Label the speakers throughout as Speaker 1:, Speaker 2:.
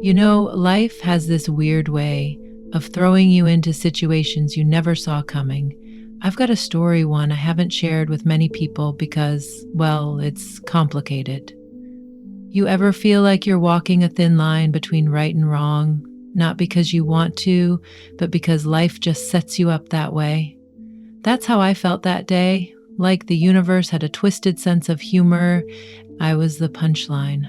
Speaker 1: Life has this weird way of throwing you into situations you never saw coming. I've got a one I haven't shared with many people because, well, it's complicated. You ever feel like you're walking a thin line between right and wrong, not because you want to, but because life just sets you up that way? That's how I felt that day, like the universe had a twisted sense of humor. I was the punchline.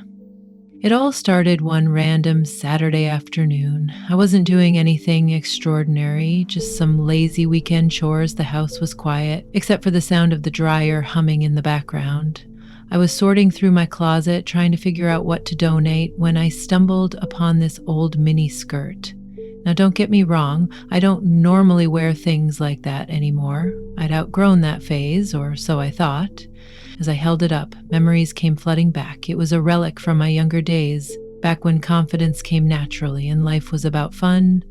Speaker 1: It all started one random Saturday afternoon. I wasn't doing anything extraordinary, just some lazy weekend chores. The house was quiet, except for the sound of the dryer humming in the background. I was sorting through my closet, trying to figure out what to donate, when I stumbled upon this old mini skirt. Now, don't get me wrong, I don't normally wear things like that anymore. I'd outgrown that phase, or so I thought. As I held it up, memories came flooding back. It was a relic from my younger days, back when confidence came naturally and life was about fun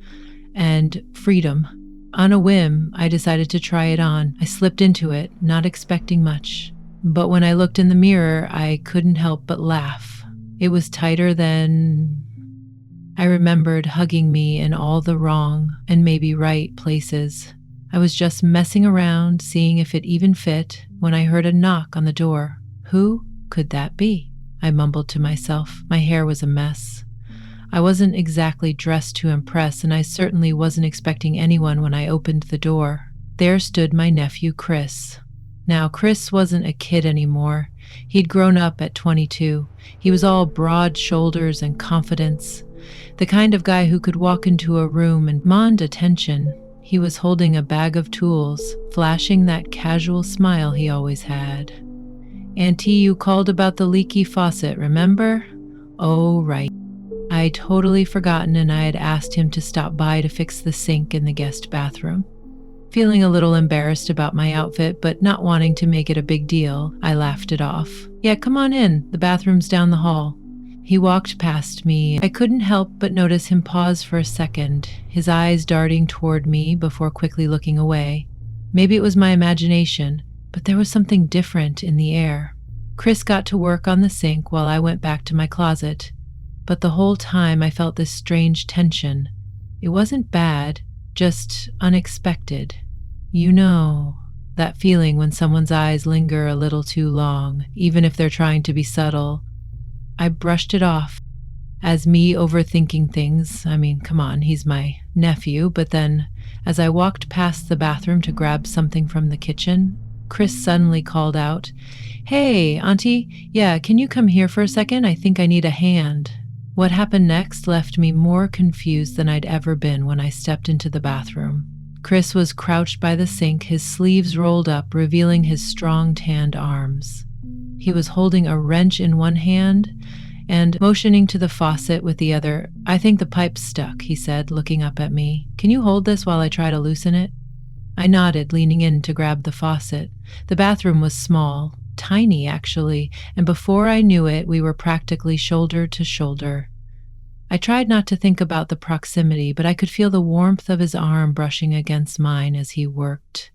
Speaker 1: and freedom. On a whim, I decided to try it on. I slipped into it, not expecting much. But when I looked in the mirror, I couldn't help but laugh. It was tighter than... I remembered hugging me in all the wrong and maybe right places. I was just messing around, seeing if it even fit, when I heard a knock on the door. Who could that be? I mumbled to myself. My hair was a mess. I wasn't exactly dressed to impress, and I certainly wasn't expecting anyone when I opened the door. There stood my nephew, Chris. Now, Chris wasn't a kid anymore. He'd grown up at 22. He was all broad shoulders and confidence. The kind of guy who could walk into a room and command attention. He was holding a bag of tools, flashing that casual smile he always had. "Auntie, you called about the leaky faucet, remember?" "Oh, right." I'd totally forgotten, and I had asked him to stop by to fix the sink in the guest bathroom. Feeling a little embarrassed about my outfit, but not wanting to make it a big deal, I laughed it off. "Yeah, come on in. The bathroom's down the hall." He walked past me. I couldn't help but notice him pause for a second, his eyes darting toward me before quickly looking away. Maybe it was my imagination, but there was something different in the air. Chris got to work on the sink while I went back to my closet, but the whole time I felt this strange tension. It wasn't bad, just unexpected. That feeling when someone's eyes linger a little too long, even if they're trying to be subtle. I brushed it off as me overthinking things. I mean, come on, he's my nephew. But then, as I walked past the bathroom to grab something from the kitchen, Chris suddenly called out, "Hey, Auntie, yeah, can you come here for a second? I think I need a hand." What happened next left me more confused than I'd ever been when I stepped into the bathroom. Chris was crouched by the sink, his sleeves rolled up, revealing his strong, tanned arms. He was holding a wrench in one hand and motioning to the faucet with the other. "I think the pipe's stuck," he said, looking up at me. "Can you hold this while I try to loosen it?" I nodded, leaning in to grab the faucet. The bathroom was small, tiny actually, and before I knew it, we were practically shoulder to shoulder. I tried not to think about the proximity, but I could feel the warmth of his arm brushing against mine as he worked.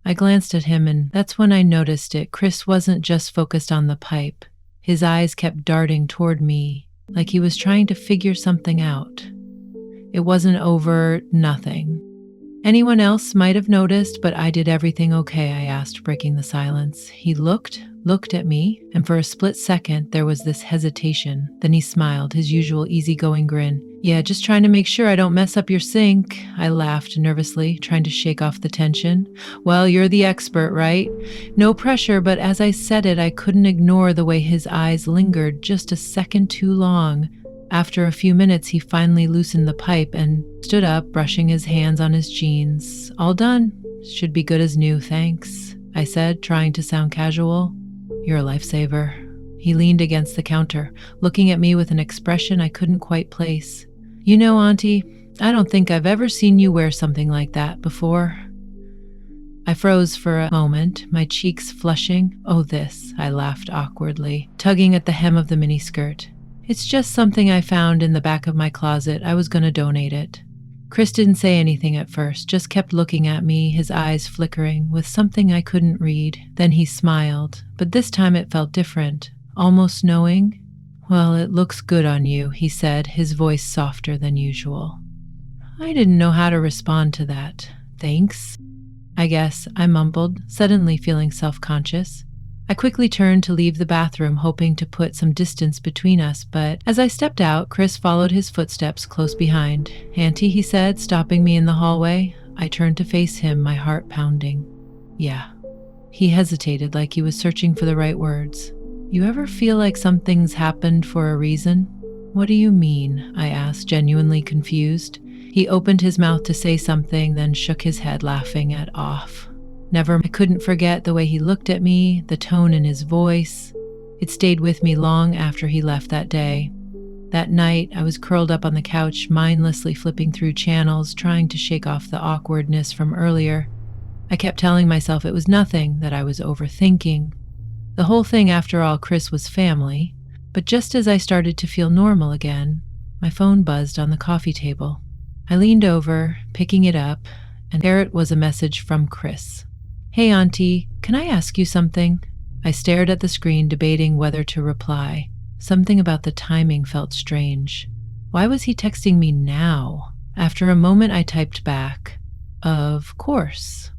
Speaker 1: I glanced at him, and that's when I noticed it. Chris wasn't just focused on the pipe. His eyes kept darting toward me, like he was trying to figure something out. It wasn't over, nothing. Anyone else might have noticed, but I did everything okay, I asked, breaking the silence. He looked at me, and for a split second, there was this hesitation. Then he smiled, his usual easygoing grin. "Yeah, just trying to make sure I don't mess up your sink." I laughed nervously, trying to shake off the tension. "Well, you're the expert, right?" No pressure, but as I said it, I couldn't ignore the way his eyes lingered just a second too long. After a few minutes, he finally loosened the pipe and stood up, brushing his hands on his jeans. "All done. Should be good as new, thanks," I said, trying to sound casual. "You're a lifesaver." He leaned against the counter, looking at me with an expression I couldn't quite place. Auntie, I don't think I've ever seen you wear something like that before." I froze for a moment, my cheeks flushing. "Oh, this," I laughed awkwardly, tugging at the hem of the miniskirt. "It's just something I found in the back of my closet. I was going to donate it." Chris didn't say anything at first, just kept looking at me, his eyes flickering with something I couldn't read. Then he smiled, but this time it felt different, almost knowing. Well, it looks good on you, he said, his voice softer than usual. I didn't know how to respond to that. Thanks, I guess, I mumbled, suddenly feeling self-conscious. I quickly turned to leave the bathroom, hoping to put some distance between us, but as I stepped out, Chris followed his footsteps close behind. Auntie, he said, stopping me in the hallway. I turned to face him, my heart pounding. Yeah. He hesitated like he was searching for the right words. You ever feel like something's happened for a reason? What do you mean? I asked, genuinely confused. He opened his mouth to say something, then shook his head, laughing at off. Never, I couldn't forget the way he looked at me, the tone in his voice. It stayed with me long after he left that day. That night, I was curled up on the couch, mindlessly flipping through channels, trying to shake off the awkwardness from earlier. I kept telling myself it was nothing, that I was overthinking. The whole thing, after all, Chris was family. But just as I started to feel normal again, my phone buzzed on the coffee table. I leaned over, picking it up, and there it was, a message from Chris. Hey, Auntie, can I ask you something? I stared at the screen, debating whether to reply. Something about the timing felt strange. Why was he texting me now? After a moment, I typed back, Of course.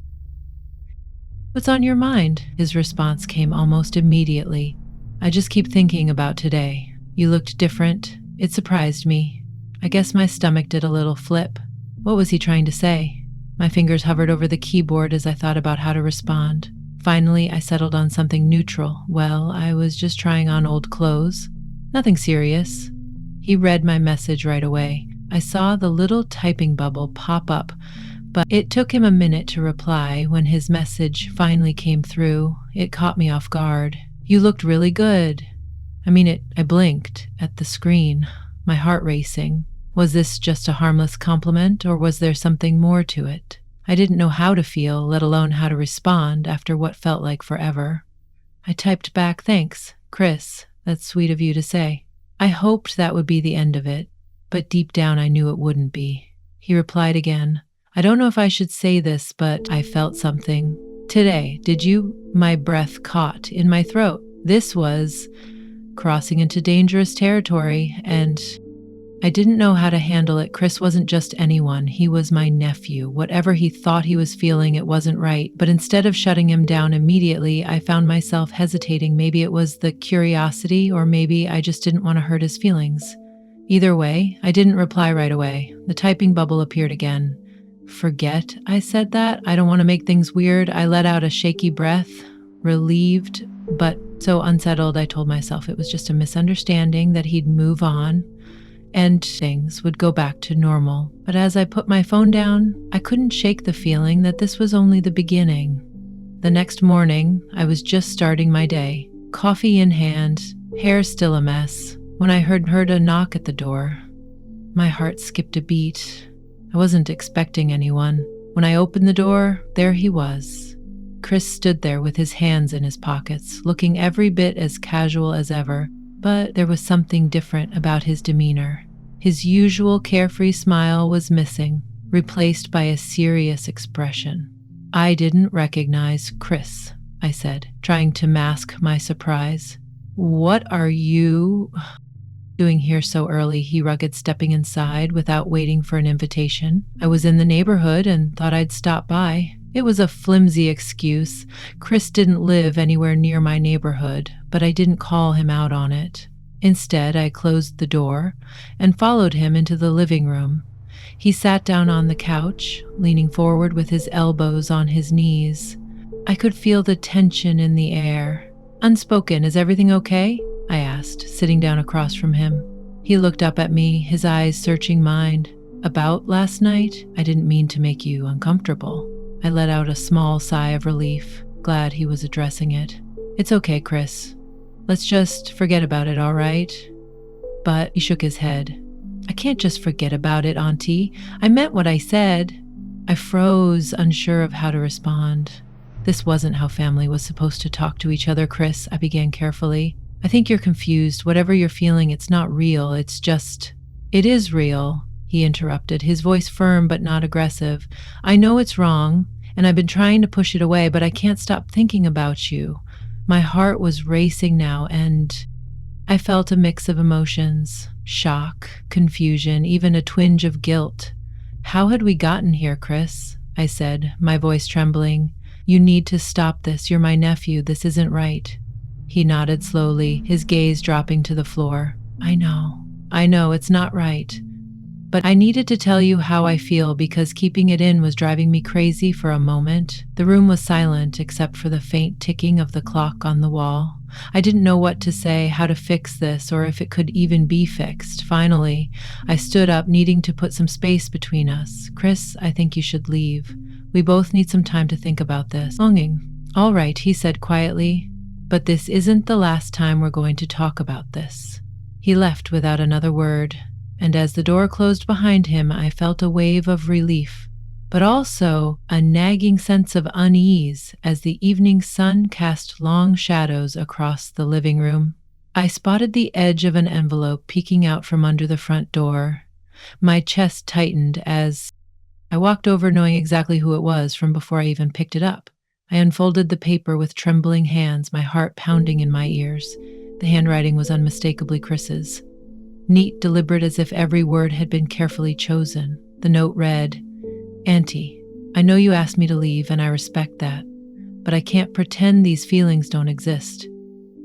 Speaker 1: What's on your mind? His response came almost immediately. I just keep thinking about today. You looked different. It surprised me. I guess my stomach did a little flip. What was he trying to say? My fingers hovered over the keyboard as I thought about how to respond. Finally, I settled on something neutral. Well, I was just trying on old clothes. Nothing serious. He read my message right away. I saw the little typing bubble pop up, but it took him a minute to reply. When his message finally came through, it caught me off guard. You looked really good. I blinked at the screen, my heart racing. Was this just a harmless compliment, or was there something more to it? I didn't know how to feel, let alone how to respond after what felt like forever. I typed back, Thanks, Chris. That's sweet of you to say. I hoped that would be the end of it, but deep down I knew it wouldn't be. He replied again, I don't know if I should say this, but I felt something. Today, did you? My breath caught in my throat. This was crossing into dangerous territory, and I didn't know how to handle it. Chris wasn't just anyone. He was my nephew. Whatever he thought he was feeling, it wasn't right. But instead of shutting him down immediately, I found myself hesitating. Maybe it was the curiosity, or maybe I just didn't want to hurt his feelings. Either way, I didn't reply right away. The typing bubble appeared again. Forget I said that. I don't want to make things weird. I let out a shaky breath, relieved, but so unsettled. I told myself it was just a misunderstanding, that he'd move on and things would go back to normal. But as I put my phone down, I couldn't shake the feeling that this was only the beginning. The next morning, I was just starting my day, coffee in hand, hair still a mess, when I heard a knock at the door. My heart skipped a beat. I wasn't expecting anyone. When I opened the door, there he was. Chris stood there with his hands in his pockets, looking every bit as casual as ever, but there was something different about his demeanor. His usual carefree smile was missing, replaced by a serious expression. I didn't recognize Chris, I said, trying to mask my surprise. What are you doing here so early? He rugged, stepping inside without waiting for an invitation. I was in the neighborhood and thought I'd stop by. It was a flimsy excuse. Chris didn't live anywhere near my neighborhood, but I didn't call him out on it. Instead, I closed the door and followed him into the living room. He sat down on the couch, leaning forward with his elbows on his knees. I could feel the tension in the air. Unspoken, is everything okay? I asked, sitting down across from him. He looked up at me, his eyes searching mine. About last night? I didn't mean to make you uncomfortable. I let out a small sigh of relief, glad he was addressing it. It's okay, Chris. Let's just forget about it, all right? But he shook his head. I can't just forget about it, Auntie. I meant what I said. I froze, unsure of how to respond. This wasn't how family was supposed to talk to each other, Chris, I began carefully. I think you're confused. Whatever you're feeling, it's not real. It's just... It is real, he interrupted, his voice firm but not aggressive. I know it's wrong, and I've been trying to push it away, but I can't stop thinking about you. My heart was racing now, and I felt a mix of emotions: shock, confusion, even a twinge of guilt. How had we gotten here, Chris? I said, my voice trembling. You need to stop this. You're my nephew. This isn't right. He nodded slowly, his gaze dropping to the floor. I know, it's not right. But I needed to tell you how I feel because keeping it in was driving me crazy for a moment. The room was silent except for the faint ticking of the clock on the wall. I didn't know what to say, how to fix this, or if it could even be fixed. Finally, I stood up, needing to put some space between us. Chris, I think you should leave. We both need some time to think about this. Longing. All right, he said quietly, but this isn't the last time we're going to talk about this. He left without another word, and as the door closed behind him, I felt a wave of relief, but also a nagging sense of unease as the evening sun cast long shadows across the living room. I spotted the edge of an envelope peeking out from under the front door. My chest tightened as I walked over, knowing exactly who it was from before I even picked it up. I unfolded the paper with trembling hands, my heart pounding in my ears. The handwriting was unmistakably Chris's. Neat, deliberate, as if every word had been carefully chosen. The note read, Auntie, I know you asked me to leave and I respect that, but I can't pretend these feelings don't exist.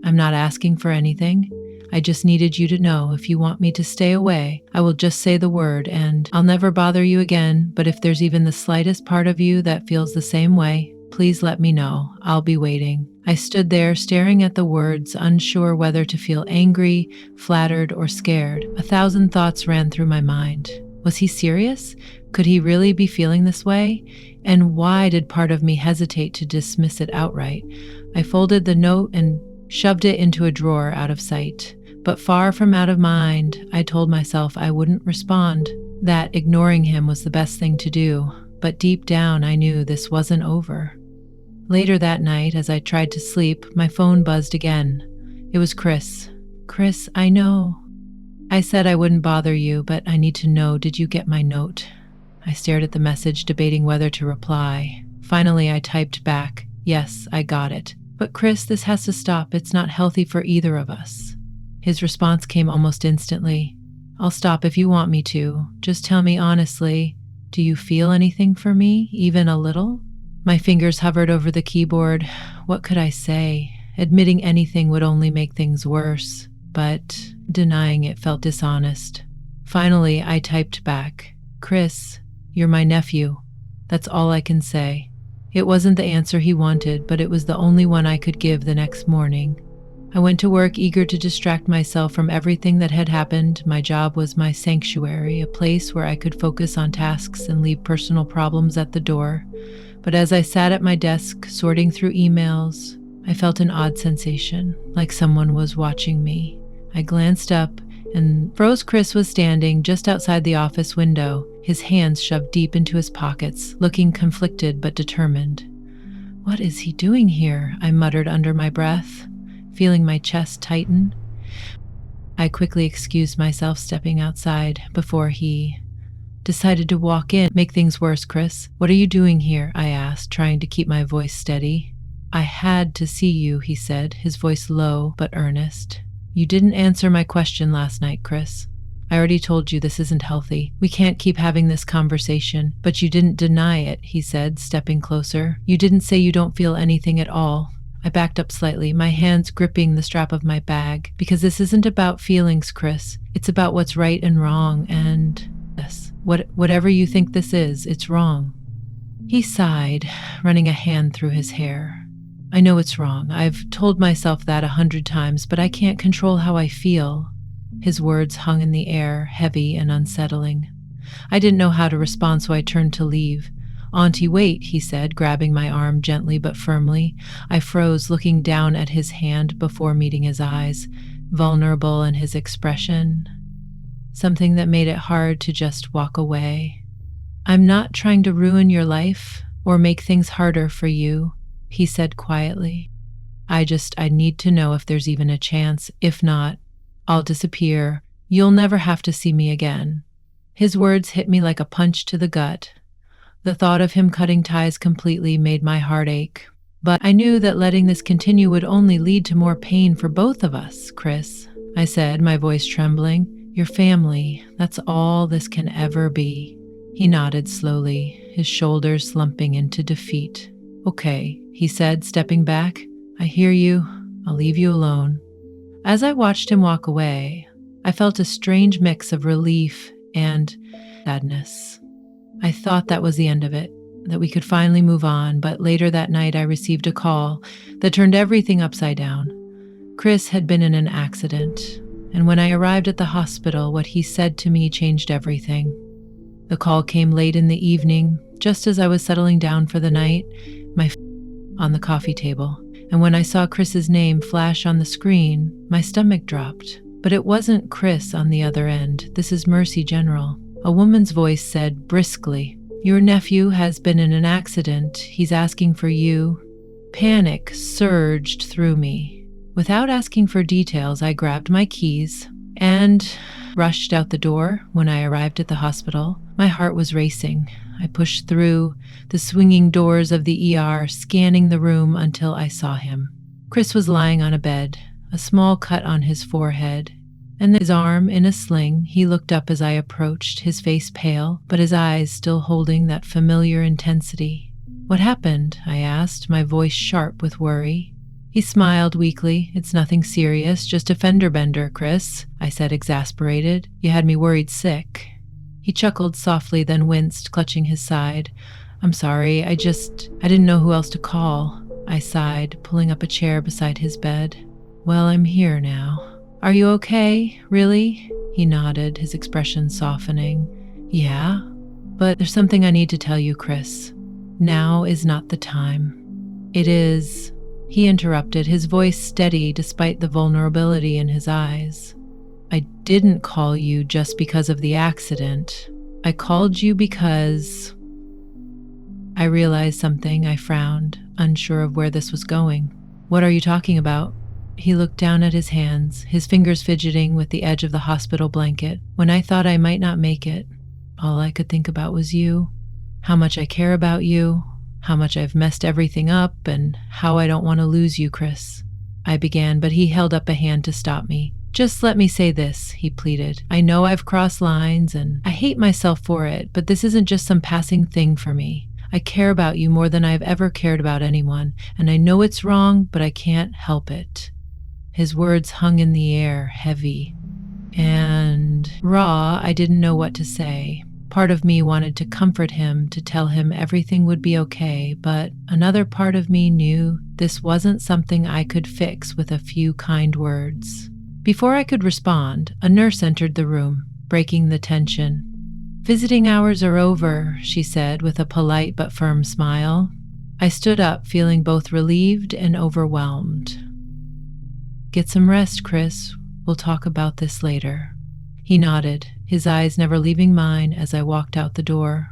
Speaker 1: I'm not asking for anything. I just needed you to know if you want me to stay away, I will just say the word and I'll never bother you again, but if there's even the slightest part of you that feels the same way, please let me know. I'll be waiting. I stood there staring at the words, unsure whether to feel angry, flattered, or scared. 1,000 thoughts ran through my mind. Was he serious? Could he really be feeling this way? And why did part of me hesitate to dismiss it outright? I folded the note and shoved it into a drawer out of sight. But far from out of mind, I told myself I wouldn't respond, that ignoring him was the best thing to do. But deep down, I knew this wasn't over. Later that night, as I tried to sleep, my phone buzzed again. It was Chris. Chris, I know. I said I wouldn't bother you, but I need to know, did you get my note? I stared at the message, debating whether to reply. Finally, I typed back, yes, I got it. But Chris, this has to stop. It's not healthy for either of us. His response came almost instantly. I'll stop if you want me to. Just tell me honestly, do you feel anything for me, even a little? My fingers hovered over the keyboard. What could I say? Admitting anything would only make things worse, but denying it felt dishonest. Finally, I typed back, Chris, you're my nephew. That's all I can say. It wasn't the answer he wanted, but it was the only one I could give the next morning. I went to work, eager to distract myself from everything that had happened. My job was my sanctuary, a place where I could focus on tasks and leave personal problems at the door. But as I sat at my desk, sorting through emails, I felt an odd sensation, like someone was watching me. I glanced up, and Chris was standing just outside the office window, his hands shoved deep into his pockets, looking conflicted but determined. What is he doing here? I muttered under my breath, feeling my chest tighten. I quickly excused myself, stepping outside before he decided to walk in. Make things worse, Chris. What are you doing here? I asked, trying to keep my voice steady. I had to see you, he said, his voice low but earnest. You didn't answer my question last night, Chris. I already told you this isn't healthy. We can't keep having this conversation. But you didn't deny it, he said, stepping closer. You didn't say you don't feel anything at all. I backed up slightly, my hands gripping the strap of my bag. Because this isn't about feelings, Chris. It's about what's right and wrong, and yes, whatever you think this is, it's wrong. He sighed, running a hand through his hair. I know it's wrong. I've told myself that 100 times, but I can't control how I feel. His words hung in the air, heavy and unsettling. I didn't know how to respond, so I turned to leave. Auntie, wait, he said, grabbing my arm gently but firmly. I froze, looking down at his hand before meeting his eyes, vulnerable in his expression. Something that made it hard to just walk away. I'm not trying to ruin your life or make things harder for you, he said quietly. I need to know if there's even a chance. If not, I'll disappear. You'll never have to see me again. His words hit me like a punch to the gut. The thought of him cutting ties completely made my heart ache. But I knew that letting this continue would only lead to more pain for both of us, Chris. I said, my voice trembling. Your family, that's all this can ever be. He nodded slowly, his shoulders slumping into defeat. Okay, he said, stepping back. I hear you. I'll leave you alone. As I watched him walk away, I felt a strange mix of relief and sadness. I thought that was the end of it, that we could finally move on, but later that night I received a call that turned everything upside down. Chris had been in an accident, and when I arrived at the hospital, what he said to me changed everything. The call came late in the evening, just as I was settling down for the night, on the coffee table. And when I saw Chris's name flash on the screen, my stomach dropped. But it wasn't Chris on the other end. This is Mercy General. A woman's voice said briskly, your nephew has been in an accident. He's asking for you. Panic surged through me. Without asking for details, I grabbed my keys and rushed out the door. When I arrived at the hospital, my heart was racing. I pushed through the swinging doors of the ER, scanning the room until I saw him. Chris was lying on a bed, a small cut on his forehead, and his arm in a sling. He looked up as I approached, his face pale, but his eyes still holding that familiar intensity. What happened? I asked, my voice sharp with worry. He smiled weakly. It's nothing serious, just a fender bender, Chris, I said, exasperated. You had me worried sick. He chuckled softly, then winced, clutching his side. I'm sorry, I didn't know who else to call. I sighed, pulling up a chair beside his bed. Well, I'm here now. Are you okay? Really? He nodded, his expression softening. Yeah, but there's something I need to tell you, Chris. Now is not the time. It is... He interrupted, his voice steady despite the vulnerability in his eyes. I didn't call you just because of the accident. I called you because... I realized something. I frowned, unsure of where this was going. What are you talking about? He looked down at his hands, his fingers fidgeting with the edge of the hospital blanket. When I thought I might not make it, all I could think about was you, how much I care about you, how much I've messed everything up, and how I don't want to lose you, Chris. I began, but he held up a hand to stop me. Just let me say this, he pleaded. I know I've crossed lines, and I hate myself for it, but this isn't just some passing thing for me. I care about you more than I've ever cared about anyone, and I know it's wrong, but I can't help it. His words hung in the air, heavy and raw. I didn't know what to say. Part of me wanted to comfort him, to tell him everything would be okay, but another part of me knew this wasn't something I could fix with a few kind words. Before I could respond, a nurse entered the room, breaking the tension. Visiting hours are over, she said with a polite but firm smile. I stood up, feeling both relieved and overwhelmed. Get some rest, Chris. We'll talk about this later. He nodded, his eyes never leaving mine as I walked out the door.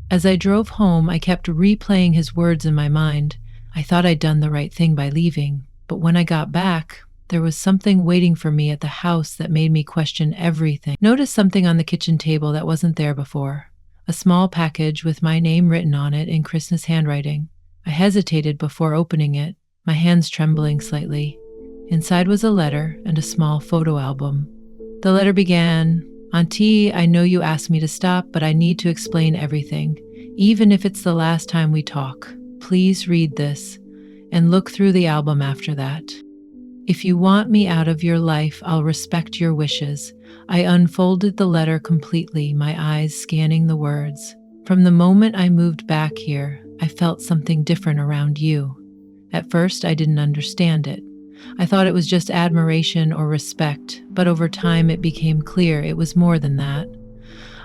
Speaker 1: As I drove home, I kept replaying his words in my mind. I thought I'd done the right thing by leaving, but when I got back, there was something waiting for me at the house that made me question everything. Noticed something on the kitchen table that wasn't there before. A small package with my name written on it in Chris's handwriting. I hesitated before opening it, my hands trembling slightly. Inside was a letter and a small photo album. The letter began, Auntie, I know you asked me to stop, but I need to explain everything, even if it's the last time we talk. Please read this and look through the album after that. If you want me out of your life, I'll respect your wishes. I unfolded the letter completely, my eyes scanning the words. From the moment I moved back here, I felt something different around you. At first, I didn't understand it. I thought it was just admiration or respect, but over time it became clear it was more than that.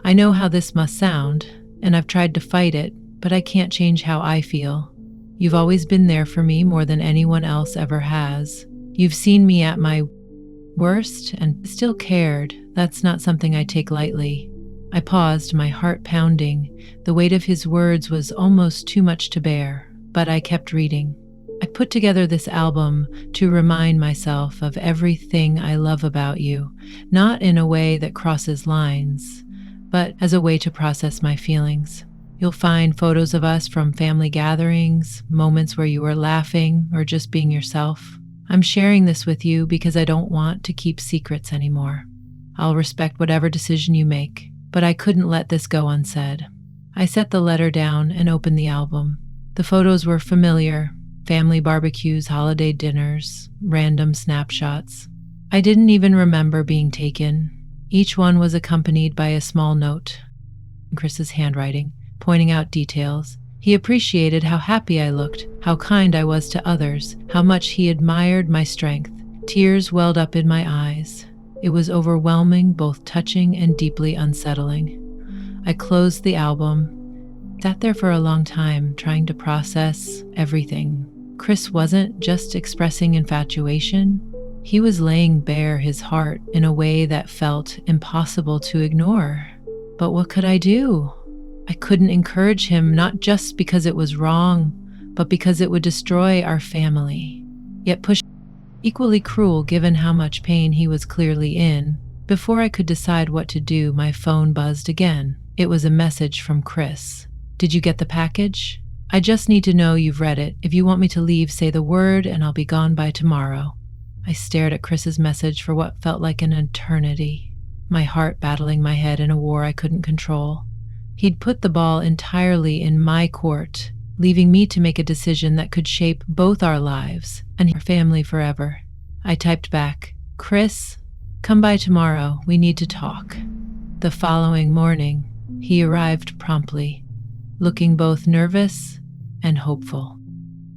Speaker 1: I know how this must sound, and I've tried to fight it, but I can't change how I feel. You've always been there for me more than anyone else ever has. You've seen me at my worst and still cared. That's not something I take lightly. I paused, my heart pounding. The weight of his words was almost too much to bear, but I kept reading. I put together this album to remind myself of everything I love about you, not in a way that crosses lines, but as a way to process my feelings. You'll find photos of us from family gatherings, moments where you were laughing or just being yourself. I'm sharing this with you because I don't want to keep secrets anymore. I'll respect whatever decision you make, but I couldn't let this go unsaid. I set the letter down and opened the album. The photos were familiar: family barbecues, holiday dinners, random snapshots. I didn't even remember being taken. Each one was accompanied by a small note in Chris's handwriting, pointing out details. He appreciated how happy I looked, how kind I was to others, how much he admired my strength. Tears welled up in my eyes. It was overwhelming, both touching and deeply unsettling. I closed the album, sat there for a long time, trying to process everything. Chris wasn't just expressing infatuation. He was laying bare his heart in a way that felt impossible to ignore. But what could I do? I couldn't encourage him, not just because it was wrong, but because it would destroy our family. Yet push equally cruel given how much pain he was clearly in. Before I could decide what to do, my phone buzzed again. It was a message from Chris. "Did you get the package? I just need to know you've read it. If you want me to leave, say the word and I'll be gone by tomorrow." I stared at Chris's message for what felt like an eternity, my heart battling my head in a war I couldn't control. He'd put the ball entirely in my court, leaving me to make a decision that could shape both our lives and our family forever. I typed back, "Chris, come by tomorrow. We need to talk." The following morning, he arrived promptly, looking both nervous and hopeful.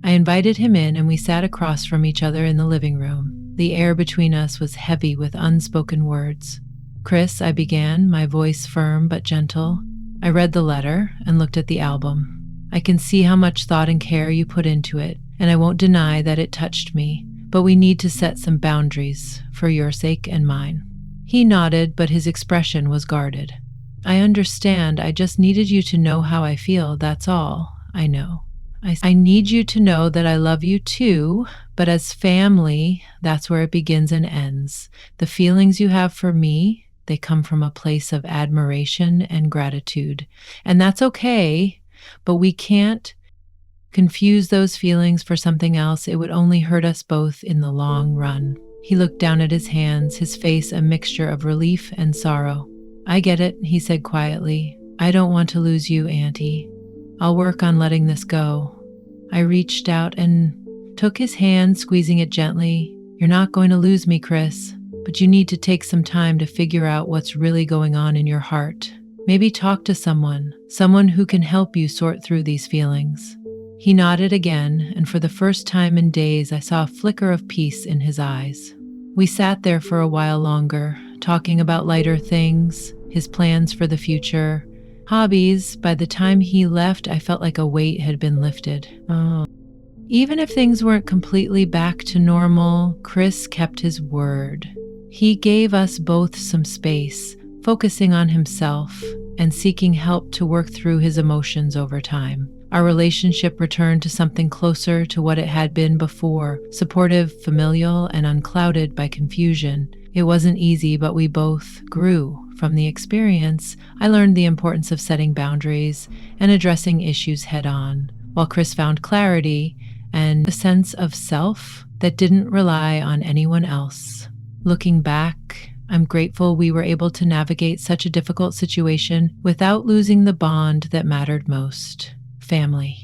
Speaker 1: I invited him in and we sat across from each other in the living room. The air between us was heavy with unspoken words. "Chris," I began, my voice firm but gentle. I read the letter and looked at the album. "I can see how much thought and care you put into it, and I won't deny that it touched me, but we need to set some boundaries for your sake and mine." He nodded, but his expression was guarded. "I understand. I just needed you to know how I feel, that's all. I know. I need you to know that I love you too, but as family, that's where it begins and ends. The feelings you have for me, they come from a place of admiration and gratitude. And that's okay, but we can't confuse those feelings for something else. It would only hurt us both in the long run." He looked down at his hands, his face a mixture of relief and sorrow. "I get it," he said quietly. "I don't want to lose you, Auntie. I'll work on letting this go." I reached out and took his hand, squeezing it gently. "You're not going to lose me, Chris, but you need to take some time to figure out what's really going on in your heart. Maybe talk to someone who can help you sort through these feelings." He nodded again, and for the first time in days, I saw a flicker of peace in his eyes. We sat there for a while longer, talking about lighter things, his plans for the future, hobbies. By the time he left, I felt like a weight had been lifted. Even if things weren't completely back to normal, Chris kept his word. He gave us both some space, focusing on himself and seeking help to work through his emotions over time. Our relationship returned to something closer to what it had been before, supportive, familial, and unclouded by confusion. It wasn't easy, but we both grew. From the experience, I learned the importance of setting boundaries and addressing issues head-on, while Chris found clarity and a sense of self that didn't rely on anyone else. Looking back, I'm grateful we were able to navigate such a difficult situation without losing the bond that mattered most: family.